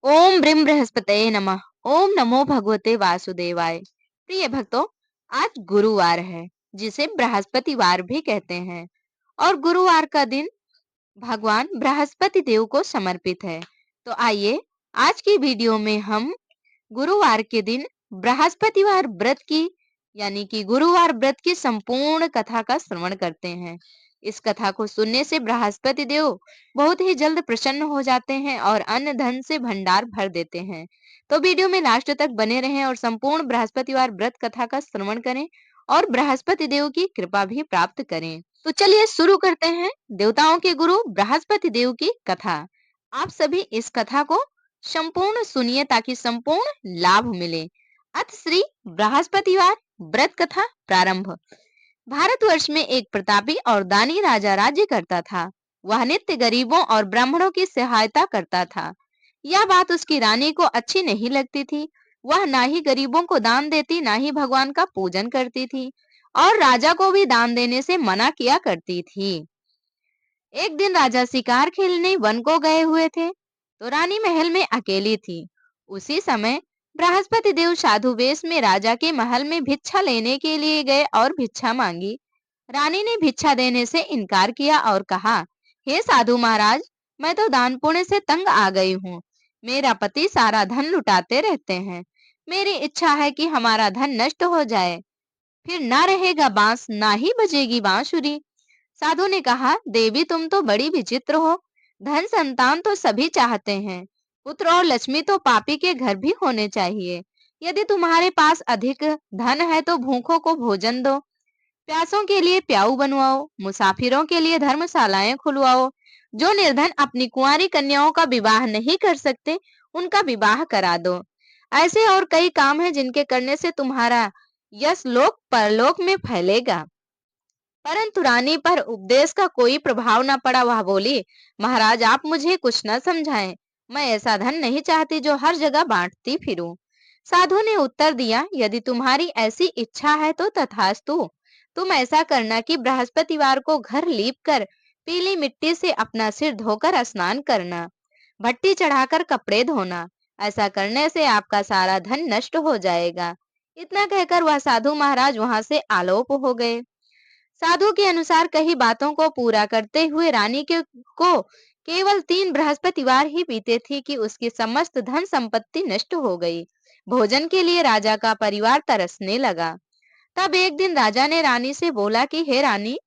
ओम brim बृहस्पतये नमः। ओम नमो भगवते वासुदेवाय। प्रिय भक्तों, आज गुरुवार है, जिसे बृहस्पतिवार भी कहते हैं। और गुरुवार का दिन भगवान बृहस्पति देव को समर्पित है। तो आइए आज की वीडियो में हम गुरुवार के दिन बृहस्पतिवार व्रत की यानी कि गुरुवार व्रत की संपूर्ण कथा का श्रवण करते हैं। इस कथा को सुनने से बृहस्पति देव बहुत ही जल्द प्रसन्न हो जाते हैं और अन्न धन से भंडार भर देते हैं। तो वीडियो में लास्ट तक बने रहें और संपूर्ण बृहस्पतिवार व्रत कथा का श्रवण करें और बृहस्पति देव की कृपा भी प्राप्त करें। तो चलिए शुरू करते हैं देवताओं के गुरु बृहस्पति देव की कथा। आप सभी इस कथा को संपूर्ण सुनिए ताकि संपूर्ण लाभ मिले। अथ श्री बृहस्पतिवार व्रत कथा प्रारंभ। भारतवर्ष में एक प्रतापी और दानी राजा राज्य करता था। वह नित्य गरीबों और ब्राह्मणों की सहायता करता था। यह बात उसकी रानी को अच्छी नहीं लगती थी। वह ना ही गरीबों को दान देती, ना ही भगवान का पूजन करती थी और राजा को भी दान देने से मना किया करती थी। एक दिन राजा शिकार खेलने वन को गए हुए थे, तो रानी महल में अकेली थी। उसी समय बृहस्पति देव साधु वेश में राजा के महल में भिक्षा लेने के लिए गए और भिक्षा मांगी। रानी ने भिक्षा देने से इनकार किया और कहा, हे साधु महाराज, मैं तो दान पुण्य से तंग आ गई हूँ। मेरा पति सारा धन लुटाते रहते हैं। मेरी इच्छा है कि हमारा धन नष्ट हो जाए, फिर ना रहेगा बांस, ना ही बजेगी बांसुरी। साधु ने कहा, देवी तुम तो बड़ी विचित्र हो। धन संतान तो सभी चाहते हैं, पुत्र और लक्ष्मी तो पापी के घर भी होने चाहिए। यदि तुम्हारे पास अधिक धन है तो भूखों को भोजन दो, प्यासों के लिए प्याऊ बनवाओ, मुसाफिरों के लिए धर्मशालाएं खुलवाओ। जो निर्धन अपनी कुंवारी कन्याओं का विवाह नहीं कर सकते, उनका विवाह करा दो। ऐसे और कई काम हैं जिनके करने से तुम्हारा यश लोक परलोक में फैलेगा। परंतु रानी पर उपदेश का कोई प्रभाव न पड़ा। वह बोली, महाराज आप मुझे कुछ न समझाएं। मैं ऐसा धन नहीं चाहती जो हर जगह बांटती फिरूं। साधु ने उत्तर दिया, यदि तुम्हारी ऐसी इच्छा है तो तथास्तु। तुम ऐसा करना कि बृहस्पतिवार को घर लीप कर पीली मिट्टी से अपना सिर धोकर स्नान करना, भट्टी चढ़ाकर कपड़े धोना। ऐसा करने से आपका सारा धन नष्ट हो जाएगा। इतना कहकर वह साधु महाराज वहां से आलोप हो गए। साधु के अनुसार कई बातों को पूरा करते हुए रानी के को केवल 3 बृहस्पतिवार ही बीते थे कि उसकी समस्त धन संपत्ति नष्ट हो गई। भोजन के लिए राजा का परिवार तरसने लगा। तब एक दिन राजा ने रानी से बोला कि हे रानी,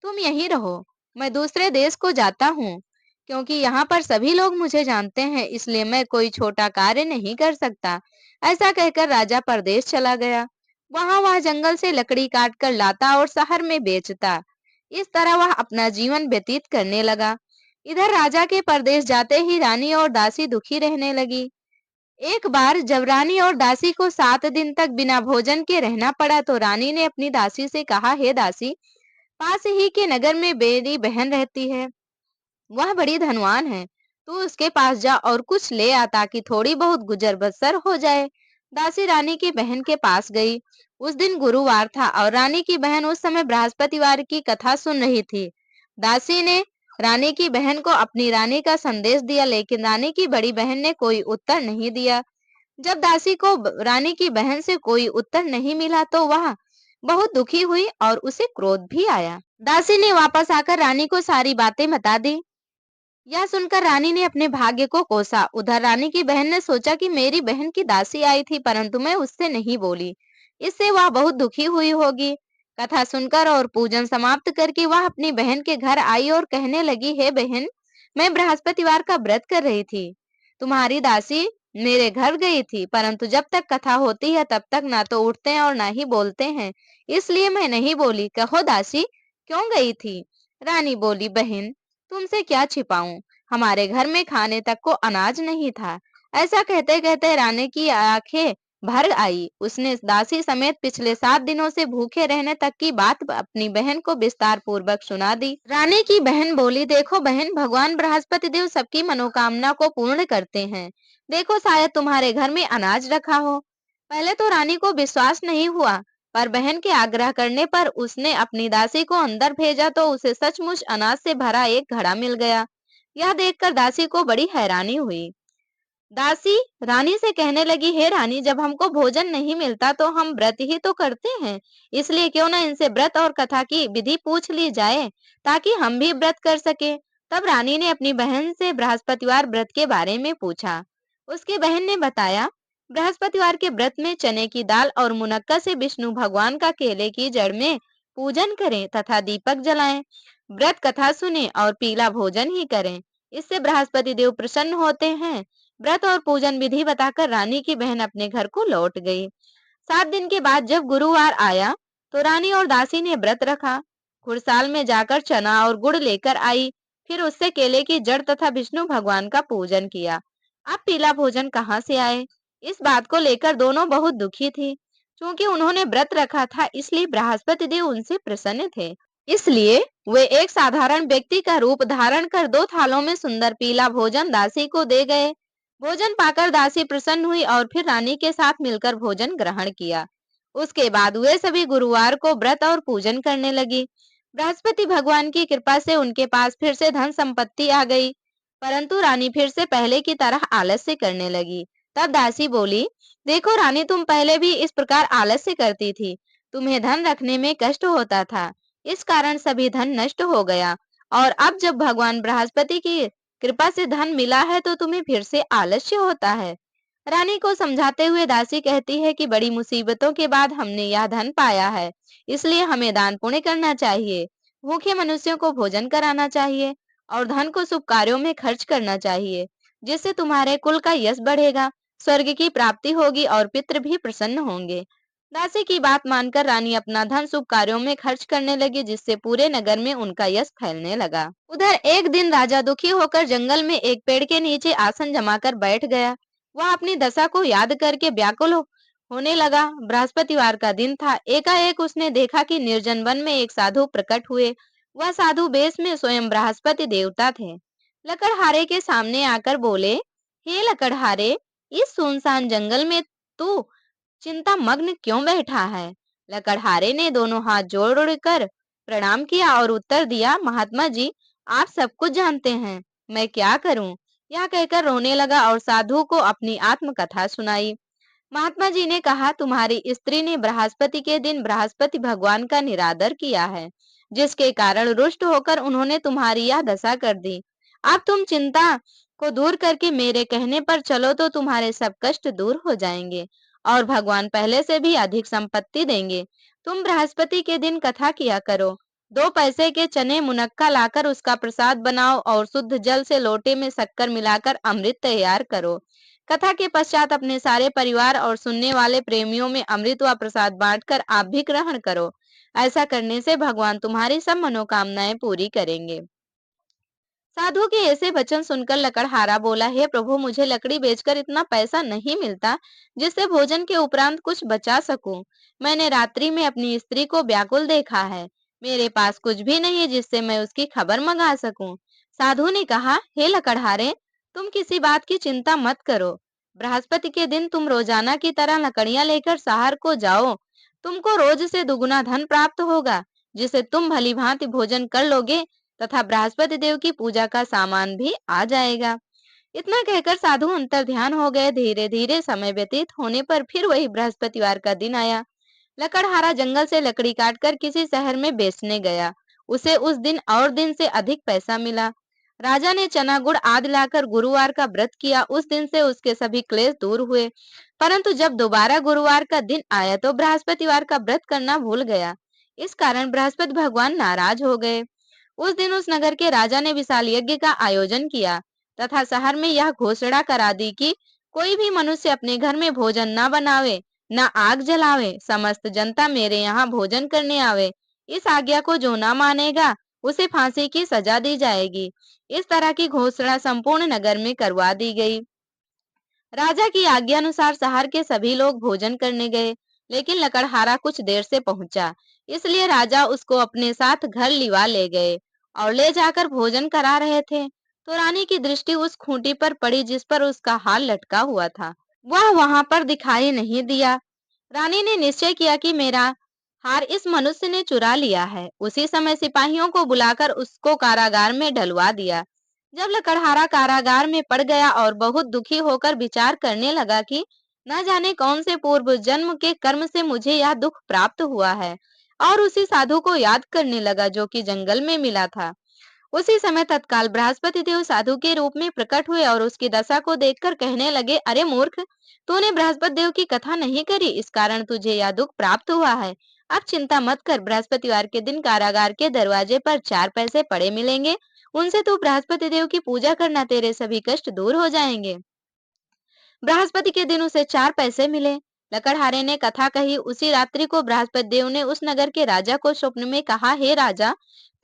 तुम यहीं रहो, मैं दूसरे देश को जाता हूँ। क्योंकि यहाँ पर सभी लोग मुझे जानते हैं, इसलिए मैं कोई छोटा कार्य नहीं कर सकता। ऐसा कहकर राजा परदेश चला गया। वहां वह जंगल से लकड़ी काट कर लाता और शहर में बेचता। इस तरह वह अपना जीवन व्यतीत करने लगा। इधर राजा के परदेश जाते ही रानी और दासी दुखी रहने लगी। एक बार जब रानी और दासी को 7 दिन तक बिना भोजन के रहना पड़ा, तो रानी ने अपनी दासी से कहा, हे दासी, पास ही के नगर में मेरी बहन रहती है, वह बड़ी धनवान है। तू उसके पास जा और कुछ ले आ ताकि थोड़ी बहुत गुजर बसर हो जाए। दासी रानी की बहन के पास गई। उस दिन गुरुवार था और रानी की बहन उस समय बृहस्पतिवार की कथा सुन रही थी। दासी ने रानी की बहन को अपनी रानी का संदेश दिया, लेकिन रानी की बड़ी बहन ने कोई उत्तर नहीं दिया। जब दासी को रानी की बहन से कोई उत्तर नहीं मिला तो वह बहुत दुखी हुई और उसे क्रोध भी आया। दासी ने वापस आकर रानी को सारी बातें बता दी। यह सुनकर रानी ने अपने भाग्य को कोसा। उधर रानी की बहन ने सोचा कि मेरी बहन की दासी आई थी, परंतु मैं उससे नहीं बोली, इससे वह बहुत दुखी हुई होगी। कथा सुनकर और पूजन समाप्त करके वह अपनी बहन के घर आई और कहने लगी, हे बहन, मैं बृहस्पतिवार का व्रत कर रही थी। तुम्हारी दासी मेरे घर गई थी, परंतु जब तक कथा होती है तब तक ना तो उठते हैं और ना ही बोलते हैं, इसलिए मैं नहीं बोली। कहो दासी, क्यों गई थी? रानी बोली, बहन, तुमसे क्या छिपाऊं, हमारे घर में खाने तक को अनाज नहीं था। ऐसा कहते कहते रानी की आंखें भर आई। उसने दासी समेत पिछले 7 दिनों से भूखे रहने तक की बात अपनी बहन को विस्तार पूर्वक सुना दी। रानी की बहन बोली, देखो बहन, भगवान बृहस्पति देव सबकी मनोकामना को पूर्ण करते हैं। देखो शायद तुम्हारे घर में अनाज रखा हो। पहले तो रानी को विश्वास नहीं हुआ, पर बहन के आग्रह करने पर उसने अपनी दासी को अंदर भेजा तो उसे सचमुच अनाज से भरा एक घड़ा मिल गया। यह देखकर दासी को बड़ी हैरानी हुई। दासी रानी से कहने लगी, हे रानी, जब हमको भोजन नहीं मिलता तो हम व्रत ही तो करते हैं, इसलिए क्यों ना इनसे व्रत और कथा की विधि पूछ ली जाए ताकि हम भी व्रत कर सके। तब रानी ने अपनी बहन से बृहस्पतिवार व्रत के बारे में पूछा। उसकी बहन ने बताया, बृहस्पतिवार के व्रत में चने की दाल और मुनक्का से विष्णु भगवान का केले की जड़ में पूजन करें तथा दीपक जलाएं, व्रत कथा सुने और पीला भोजन ही करें, इससे बृहस्पति देव प्रसन्न होते हैं। व्रत और पूजन विधि बताकर रानी की बहन अपने घर को लौट गई। 7 दिन के बाद जब गुरुवार आया तो रानी और दासी ने व्रत रखा। खुरसाल में जाकर चना और गुड़ लेकर आई, फिर उससे केले की जड़ तथा विष्णु भगवान का पूजन किया। अब पीला भोजन कहाँ से आए, इस बात को लेकर दोनों बहुत दुखी थी। क्योंकि उन्होंने व्रत रखा था, इसलिए बृहस्पति देव उनसे प्रसन्न थे। इसलिए वे एक साधारण व्यक्ति का रूप धारण कर 2 थालों में सुंदर पीला भोजन दासी को दे गए। भोजन पाकर दासी प्रसन्न हुई और फिर रानी के साथ मिलकर भोजन ग्रहण किया। उसके बाद वे सभी गुरुवार को व्रत और पूजन करने लगी। बृहस्पति भगवान की कृपा से उनके पास फिर से धन संपत्ति आ गई, परंतु रानी फिर से पहले की तरह आलस्य करने लगी। तब दासी बोली, देखो रानी, तुम पहले भी इस प्रकार आलस्य करती थी, तुम्हें धन रखने में कष्ट होता था, इस कारण सभी धन नष्ट हो गया, और अब जब भगवान बृहस्पति की कृपा से धन मिला है तो तुम्हें फिर से आलस्य होता है। रानी को समझाते हुए दासी कहती है कि बड़ी मुसीबतों के बाद हमने यह धन पाया है, इसलिए हमें दान पुण्य करना चाहिए, भूखे मनुष्यों को भोजन कराना चाहिए और धन को शुभ कार्यों में खर्च करना चाहिए, जिससे तुम्हारे कुल का यश बढ़ेगा, स्वर्ग की प्राप्ति होगी और पितृ भी प्रसन्न होंगे। दासी की बात मानकर रानी अपना धन शुभ कार्यों में खर्च करने लगी, जिससे पूरे नगर में उनका यश फैलने लगा। उधर एक दिन राजा दुखी होकर जंगल में एक पेड़ के नीचे आसन जमाकर बैठ गया। वह अपनी दशा को याद करके व्याकुल होने लगा। बृहस्पतिवार का दिन था। एकाएक उसने देखा कि निर्जन वन में एक साधु प्रकट हुए। वह साधु वेश में स्वयं बृहस्पति देवता थे। लकड़हारे के सामने आकर बोले, हे लकड़हारे, इस सुनसान जंगल में तू चिंता मग्न क्यों बैठा है? लकड़हारे ने दोनों हाथ जोड़कर प्रणाम किया और उत्तर दिया, महात्मा जी, आप सब कुछ जानते हैं, मैं क्या करूं? यह कहकर रोने लगा और साधु को अपनी आत्मकथा सुनाई। महात्मा जी ने कहा, तुम्हारी स्त्री ने बृहस्पति के दिन बृहस्पति भगवान का निरादर किया है, जिसके कारण रुष्ट होकर उन्होंने तुम्हारी यह दशा कर दी। अब तुम चिंता को दूर करके मेरे कहने पर चलो तो तुम्हारे सब कष्ट दूर हो जाएंगे और भगवान पहले से भी अधिक संपत्ति देंगे। तुम बृहस्पति के दिन कथा किया करो। 2 पैसे के चने मुनक्का लाकर उसका प्रसाद बनाओ और शुद्ध जल से लोटे में शक्कर मिलाकर अमृत तैयार करो। कथा के पश्चात अपने सारे परिवार और सुनने वाले प्रेमियों में अमृत व प्रसाद बांटकर आप भी ग्रहण करो। ऐसा करने से भगवान तुम्हारी सब मनोकामनाएं पूरी करेंगे। साधु के ऐसे वचन सुनकर लकड़हारा बोला, हे प्रभु, मुझे लकड़ी बेचकर इतना पैसा नहीं मिलता जिससे भोजन के उपरांत कुछ बचा सकूं। मैंने रात्रि में अपनी स्त्री को व्याकुल देखा है, मेरे पास कुछ भी नहीं जिससे मैं उसकी खबर मंगा सकूं। साधु ने कहा, हे लकड़हारे, तुम किसी बात की चिंता मत करो। बृहस्पति के दिन तुम रोजाना की तरह लकड़ियां लेकर शहर को जाओ। तुमको रोज से दुगुना धन प्राप्त होगा, जिसे तुम भली भांति भोजन कर लोगे तथा बृहस्पति देव की पूजा का सामान भी आ जाएगा। इतना कहकर साधु अंतर ध्यान हो गए। धीरे धीरे समय व्यतीत होने पर फिर वही बृहस्पतिवार का दिन आया। लकड़हारा जंगल से लकड़ी काटकर किसी शहर में बेचने गया। उसे उस दिन और दिन से अधिक पैसा मिला। राजा ने चना गुड़ आदि लाकर गुरुवार का व्रत किया। उस दिन से उसके सभी क्लेश दूर हुए। परंतु जब दोबारा गुरुवार का दिन आया तो बृहस्पतिवार का व्रत करना भूल गया। इस कारण बृहस्पति भगवान नाराज हो गए। उस दिन उस नगर के राजा ने विशाल यज्ञ का आयोजन किया तथा शहर में यह घोषणा करा दी कि कोई भी मनुष्य अपने घर में भोजन न बनावे, न आग जलावे, समस्त जनता मेरे यहाँ भोजन करने आवे। इस आज्ञा को जो न मानेगा उसे फांसी की सजा दी जाएगी। इस तरह की घोषणा संपूर्ण नगर में करवा दी गई। राजा की आज्ञा अनुसार शहर के सभी लोग भोजन करने गए, लेकिन लकड़हारा कुछ देर से पहुंचा, इसलिए राजा उसको अपने साथ घर लिवा ले गए और ले जाकर भोजन करा रहे थे तो रानी की दृष्टि उस खूंटी पर पड़ी जिस पर उसका हार लटका हुआ था। वह वहां पर दिखाई नहीं दिया। रानी ने निश्चय किया कि मेरा हार इस मनुष्य ने चुरा लिया है। उसी समय सिपाहियों को बुलाकर उसको कारागार में डलवा दिया। जब लकड़हारा कारागार में पड़ गया और बहुत दुखी होकर विचार करने लगा कि न जाने कौन से पूर्व जन्म के कर्म से मुझे यह दुख प्राप्त हुआ है, और उसी साधु को याद करने लगा जो कि जंगल में मिला था। उसी समय तत्काल बृहस्पति देव साधु के रूप में प्रकट हुए और उसकी दशा को देखकर कहने लगे, अरे मूर्ख, तूने बृहस्पति देव की कथा नहीं करी, इस कारण तुझे यह दुख प्राप्त हुआ है। अब चिंता मत कर, बृहस्पतिवार के दिन कारागार के दरवाजे पर 4 पैसे पड़े मिलेंगे, उनसे तू बृहस्पति देव की पूजा करना, तेरे सभी कष्ट दूर हो जाएंगे। बृहस्पति के दिन उसे 4 पैसे मिले। लकड़हारे ने कथा कही। उसी रात्रि को बृहस्पति देव ने उस नगर के राजा को स्वप्न में कहा, हे राजा,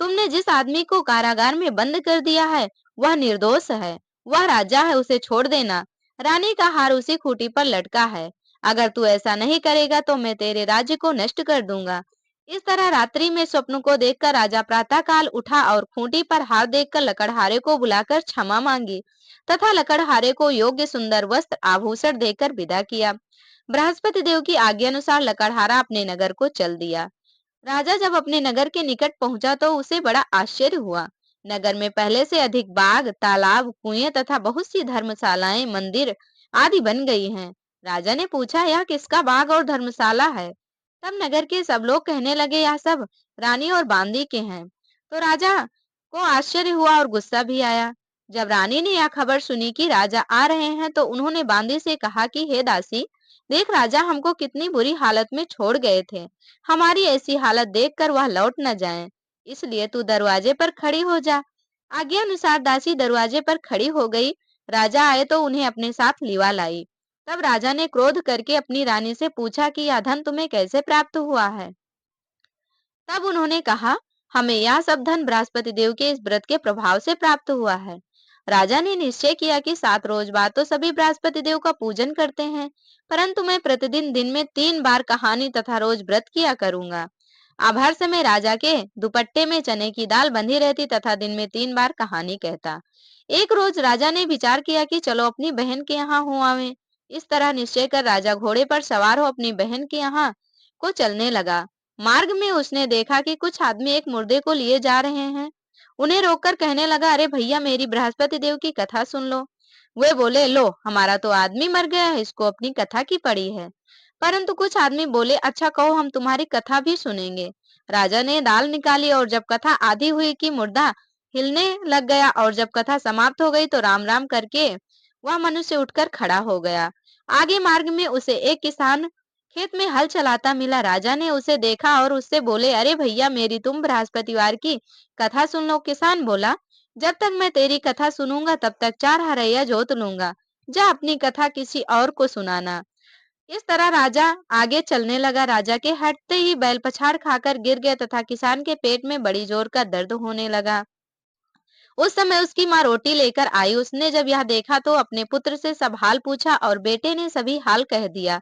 तुमने जिस आदमी को कारागार में बंद कर दिया है वह निर्दोष है, वह राजा है, उसे छोड़ देना। रानी का हार उसी खूंटी पर लटका है, अगर तू ऐसा नहीं करेगा तो मैं तेरे राज्य को नष्ट कर दूंगा। इस तरह रात्रि में स्वप्न को देखकर राजा प्रातः काल उठा और खूंटी पर हार देखकर लकड़हारे को बुलाकर क्षमा मांगी तथा लकड़हारे को योग्य सुंदर वस्त्र आभूषण देकर विदा किया। बृहस्पति देव की आज्ञा अनुसार लकड़हारा अपने नगर को चल दिया। राजा जब अपने नगर के निकट पहुंचा तो उसे बड़ा आश्चर्य हुआ। नगर में पहले से अधिक बाग, तालाब, कुएं तथा बहुत सी धर्मशालाएं, मंदिर आदि बन गई हैं। राजा ने पूछा, यह किसका बाग और धर्मशाला है? तब नगर के सब लोग कहने लगे, यह सब रानी और बांदी के हैं। तो राजा को आश्चर्य हुआ और गुस्सा भी आया। जब रानी ने यह खबर सुनी कि राजा आ रहे हैं तो उन्होंने बांदी से कहा कि हे दासी, देख राजा हमको कितनी बुरी हालत में छोड़ गए थे, हमारी ऐसी हालत देखकर वह लौट न जाएं, इसलिए तू दरवाजे पर खड़ी हो जा। आज्ञा अनुसार दासी दरवाजे पर खड़ी हो गई। राजा आए तो उन्हें अपने साथ लिवा लाई। तब राजा ने क्रोध करके अपनी रानी से पूछा कि यह धन तुम्हें कैसे प्राप्त हुआ है? तब उन्होंने कहा, हमें यह सब धन बृहस्पति देव के इस व्रत के प्रभाव से प्राप्त हुआ है। राजा ने निश्चय किया कि 7 रोज बाद तो सभी बृहस्पति देव का पूजन करते हैं, परंतु मैं प्रतिदिन दिन में 3 बार कहानी तथा रोज व्रत किया करूंगा। अब हर समय राजा के दुपट्टे में चने की दाल बंधी रहती तथा दिन में 3 बार कहानी कहता। एक रोज राजा ने विचार किया कि चलो अपनी बहन के यहाँ हो आवे। इस तरह निश्चय कर राजा घोड़े पर सवार हो अपनी बहन के यहाँ को चलने लगा। मार्ग में उसने देखा कि कुछ आदमी एक मुर्दे को लिए जा रहे हैं। उन्हें रोककर कहने लगा, अरे भैया, मेरी बृहस्पति देव की कथा सुन लो। वे बोले, लो, हमारा तो आदमी मर गया है, इसको अपनी कथा की पड़ी है। परंतु कुछ आदमी बोले, अच्छा कहो, हम तुम्हारी कथा भी सुनेंगे। राजा ने दाल निकाली और जब कथा आधी हुई कि मुर्दा हिलने लग गया और जब कथा समाप्त हो गई तो राम राम करके वह मनुष्य उठकर खड़ा हो गया। आगे मार्ग में उसे एक किसान खेत में हल चलाता मिला। राजा ने उसे देखा और उससे बोले, अरे भैया, मेरी तुम बृहस्पतिवार की कथा सुन लो। किसान बोला, जब तक मैं तेरी कथा सुनूंगा तब तक 4 हरैया जोत लूंगा, जा अपनी कथा किसी और को सुनाना। इस तरह राजा आगे चलने लगा। राजा के हटते ही बैल पछाड़ खाकर गिर गया तथा किसान के पेट में बड़ी जोर का दर्द होने लगा। उस समय उसकी माँ रोटी लेकर आई। उसने जब यह देखा तो अपने पुत्र से सब हाल पूछा और बेटे ने सभी हाल कह दिया।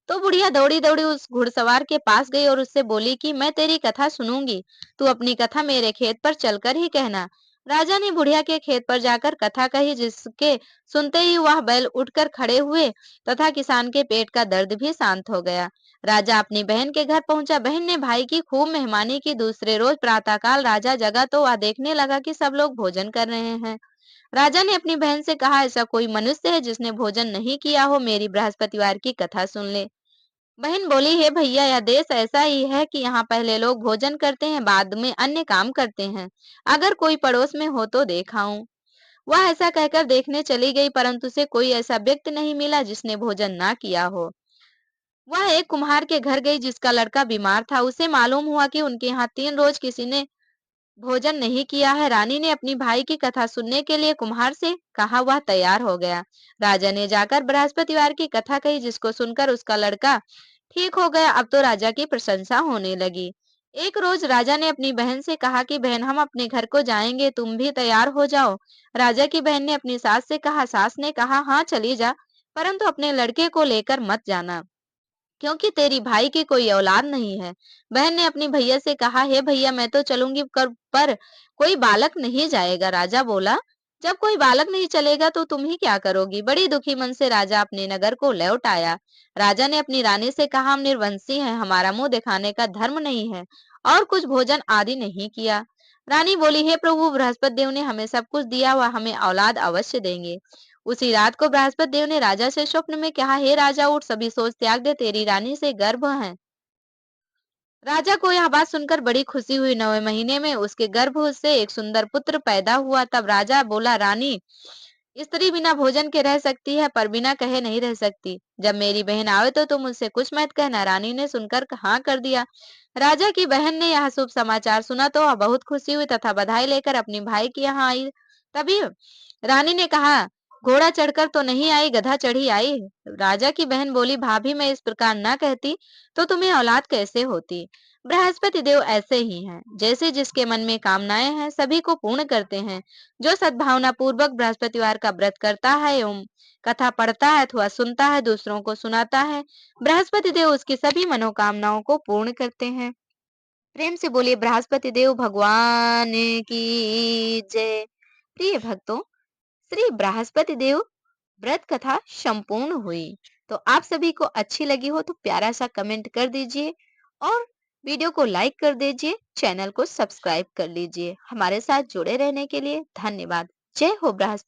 तो बुढ़िया दौड़ी दौड़ी उस घुड़सवार के पास गई और उससे बोली कि मैं तेरी कथा सुनूंगी, तू अपनी कथा मेरे खेत पर चलकर ही कहना। राजा ने बुढ़िया के खेत पर जाकर कथा कही, जिसके सुनते ही वह बैल उठकर खड़े हुए तथा किसान के पेट का दर्द भी शांत हो गया। राजा अपनी बहन के घर पहुंचा। बहन ने भाई की खूब मेहमानी की। दूसरे रोज प्रातःकाल राजा जगा तो वह देखने लगा कि सब लोग भोजन कर रहे हैं। राजा ने अपनी बहन से कहा, ऐसा कोई मनुष्य है जिसने भोजन नहीं किया हो, मेरी बृहस्पतिवार की कथा सुन ले। बहन बोली, हे भैया, यह देश ऐसा ही है कि यहाँ पहले लोग भोजन करते हैं, बाद में अन्य काम करते हैं। अगर कोई पड़ोस में हो तो देखाऊं। वह ऐसा कहकर देखने चली गई, परंतु उसे कोई ऐसा व्यक्ति नहीं मिला जिसने भोजन ना किया हो। वह एक कुम्हार के घर गई जिसका लड़का बीमार था। उसे मालूम हुआ कि उनके यहाँ 3 रोज किसी ने भोजन नहीं किया है। रानी ने अपनी भाई की कथा सुनने के लिए कुम्हार से कहा। वह तैयार हो गया। राजा ने जाकर बृहस्पतिवार की कथा कही, जिसको सुनकर उसका लड़का ठीक हो गया। अब तो राजा की प्रशंसा होने लगी। एक रोज राजा ने अपनी बहन से कहा कि बहन, हम अपने घर को जाएंगे, तुम भी तैयार हो जाओ। राजा की बहन ने अपनी सास से कहा। सास ने कहा, हाँ चली जा, परंतु अपने लड़के को लेकर मत जाना, क्योंकि तेरी भाई की कोई औलाद नहीं है। बहन ने अपनी भैया से कहा, हे भैया, मैं तो चलूंगी, पर कोई बालक नहीं जाएगा। राजा बोला, जब कोई बालक नहीं चलेगा तो तुम ही क्या करोगी? बड़ी दुखी मन से राजा अपने नगर को लौट आया। राजा ने अपनी रानी से कहा, हम निर्वंशी हैं, हमारा मुंह दिखाने का धर्म नहीं है, और कुछ भोजन आदि नहीं किया। रानी बोली, हे प्रभु, बृहस्पति देव ने हमें सब कुछ दिया, वह हमें औलाद अवश्य देंगे। उसी रात को बृहस्पति देव ने राजा से स्वप्न में कहा, हे राजा, उठ, सभी सोच त्याग दे, तेरी रानी से गर्भ है। राजा को यह बात सुनकर बड़ी खुशी हुई। 9वें महीने में उसके गर्भ से एक सुंदर पुत्र पैदा हुआ। तब राजा बोला, रानी, स्त्री बिना भोजन के रह सकती है, पर बिना कहे नहीं रह सकती। जब मेरी बहन आवे तो तुम मुझसे कुछ मत कहना। रानी ने सुनकर हाँ कर दिया। राजा की बहन ने यह शुभ समाचार सुना तो वह बहुत खुशी हुई तथा बधाई लेकर अपनी भाई के यहाँ आई। तभी रानी ने कहा, घोड़ा चढ़कर तो नहीं आई, गधा चढ़ी आई। राजा की बहन बोली, भाभी, मैं इस प्रकार न कहती तो तुम्हें औलाद कैसे होती। बृहस्पति देव ऐसे ही हैं, जैसे जिसके मन में कामनाएं हैं सभी को पूर्ण करते हैं। जो सद्भावना पूर्वक बृहस्पतिवार का व्रत करता है एवं कथा पढ़ता है अथवा सुनता है, दूसरों को सुनाता है, बृहस्पति देव उसकी सभी मनोकामनाओं को पूर्ण करते हैं। प्रेम से बोलिए बृहस्पति देव भगवान की जय। प्रिय भक्तों, श्री बृहस्पति देव व्रत कथा संपूर्ण हुई। तो आप सभी को अच्छी लगी हो तो प्यारा सा कमेंट कर दीजिए और वीडियो को लाइक कर दीजिए, चैनल को सब्सक्राइब कर लीजिए। हमारे साथ जुड़े रहने के लिए धन्यवाद। जय हो बृहस्पति।